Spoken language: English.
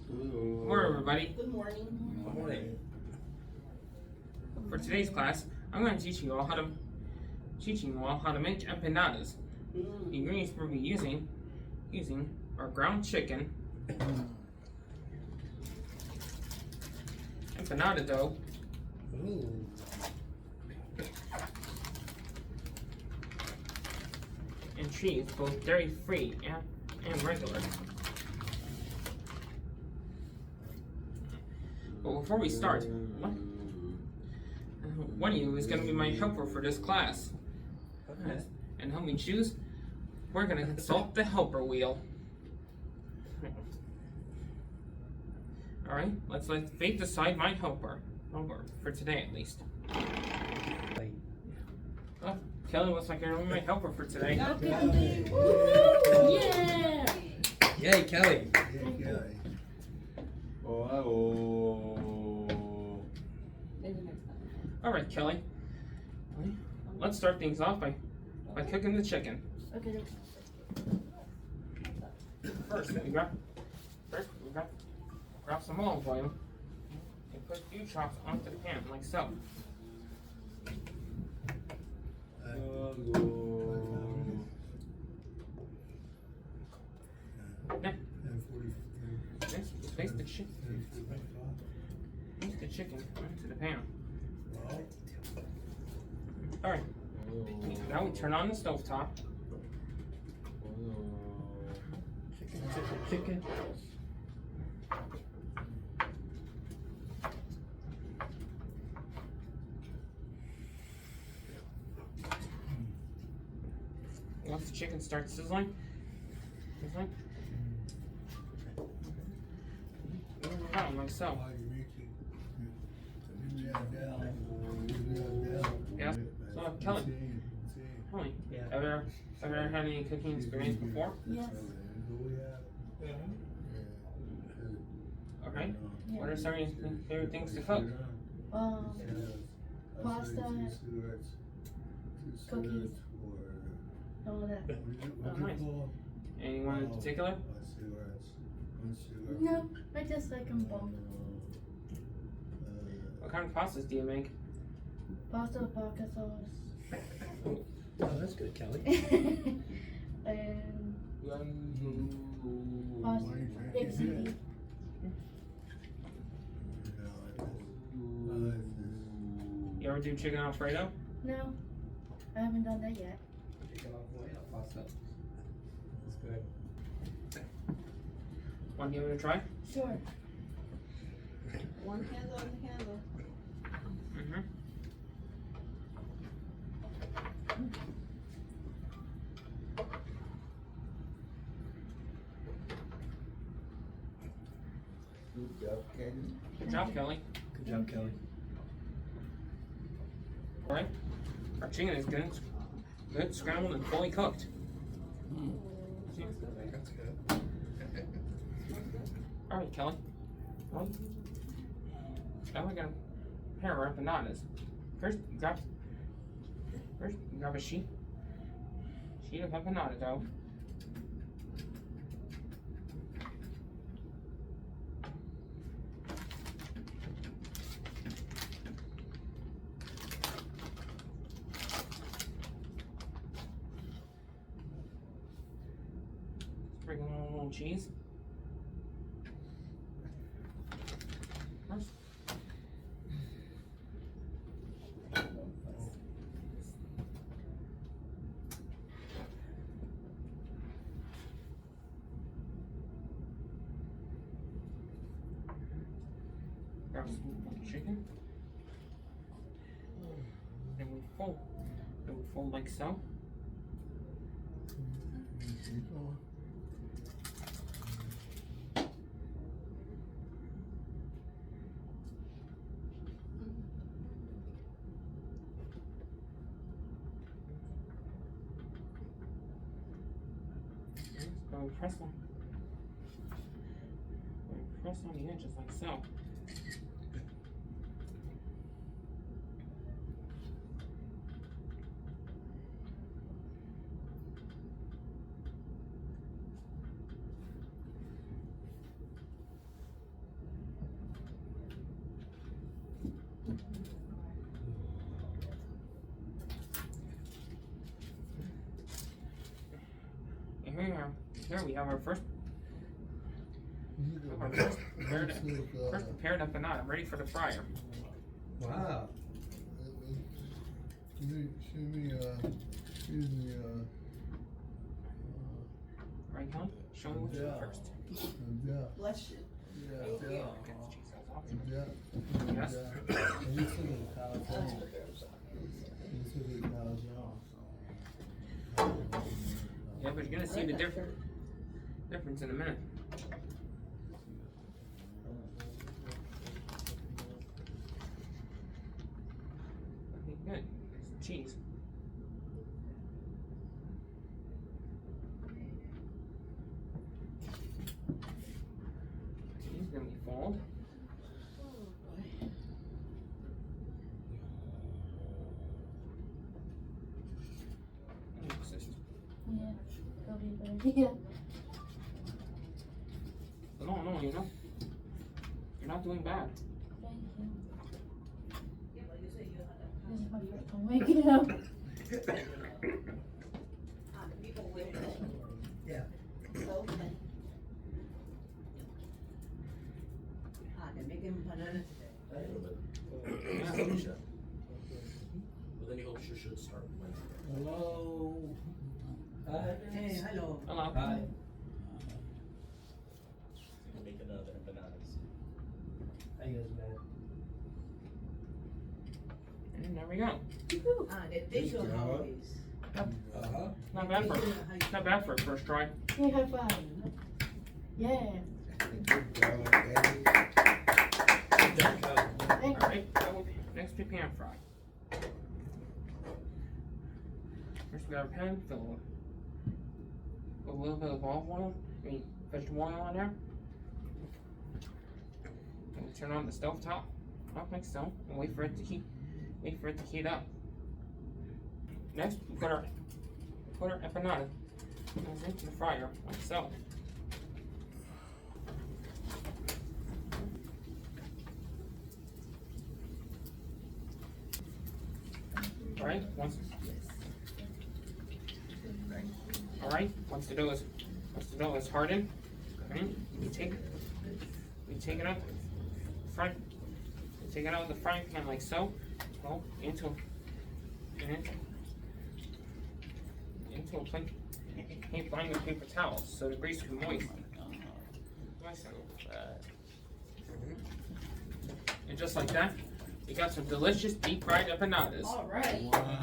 Good morning, everybody. Good morning. Good morning. For today's class, I'm going to teach you all how to make empanadas. The ingredients we'll be using are ground chicken, empanada dough, and cheese, both dairy-free and regular. But before we start, one of you is going to be my helper for this class. Okay. And help me choose, we're going to consult the helper wheel. Alright, let's let fate decide my helper. For today at least. Oh, Kelly looks like you're going to be my helper for today. Yeah! Yay, Kelly. Alright, Kelly. Let's start things off by cooking the chicken. Okay. First, we grab some olive oil and put a few chops onto the pan, like so. Next, place the chicken into the pan. Alright, now we turn on the stovetop. Chicken. Once the chicken starts sizzling, like so. Yeah. So, Kelly, ever had any cooking experience before? Yes. Okay. What are some of your favorite things to cook? Pasta, cookies, all that. Oh, nice. Anyone in particular? No, I just like them both. What kind of pastas do you make? Pasta, vodka sauce, Oh, that's good, Kelly. and pasta, big ziti. You ever do chicken Alfredo? No, I haven't done that yet. That's good. Want to give it a try? Sure. One candle on the candle. Mm-hmm. Good job, Kelly. Good job, Kelly. Alright. Our chicken is good, scrambled, and fully cooked. That's good. Alright, Kelly. Well, now we're gonna prepare our empanadas. First, you grab a sheet of empanada dough. Bring in a little cheese. First. Grab some chicken. Then we fold like so. Go press them. Press on the edges like so. Here we have our first prepared empanada, ready for the fryer. Wow. Right, Kelly? Show me what you do first. Bless you. Get the cheese off. Yes. Yeah, but you're gonna see the difference in a minute. Okay, good. There's cheese. Cheese gonna be fold. Yeah, that'll be a good idea. No, you know. You're not doing bad. Thank you. This is my first time waking up. People will. Yeah. Okay. They're making empanadas today. Well, then he hopes you should start Wednesday. Hello. Hi. Hey, hello. Hello. Hi. Make another empanadas. How you guys, man? And there we go. The dish of always. Uh-huh. Not bad for a first try. Hey, high five. Yeah. Good job, Thank Alright, next we pan fry. First we got our pan, fill with a little bit of olive oil, vegetable oil on there. And we turn on the stove top, like so, and wait for it to heat up. Next, we put our empanada into the fryer, like so. Alright, once the dough is hardened, okay, we take it out of the frying pan like so, into a plate, lined with paper towels so the grease can moist. And just like that, we got some delicious deep fried empanadas. All right. Wow.